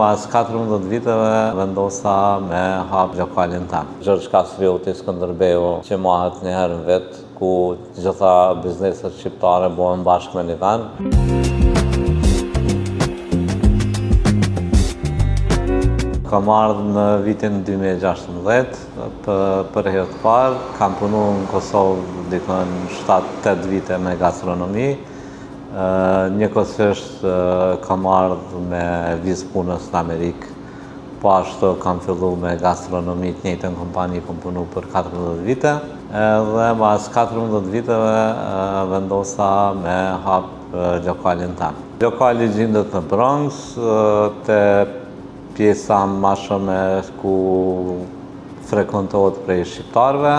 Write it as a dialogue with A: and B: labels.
A: Pas 14 viteve vendosa me hap lokalin tem. Gjergj Kastrioti Skënderbeu që mahet një herë në vit, ku gjitha bizneset shqiptare bëhen bashkë me një vend. Kam ardhur në vitin 2016 për herë të parë. Kam punuar në Kosovë dikon 7-8 vite me gastronomi. Njëkohësisht kam ardhur me vizë punës në Amerikë. Po ashtu kam filluar me gastronomi të njëjtën kompani kam punuar për 14 vite. Dhe pas 14 viteve vendosa me hap lokalin tem. Lokali gjendet në Bronx, te pjesa më shumë ku frekuentohet prej shqiptarëve.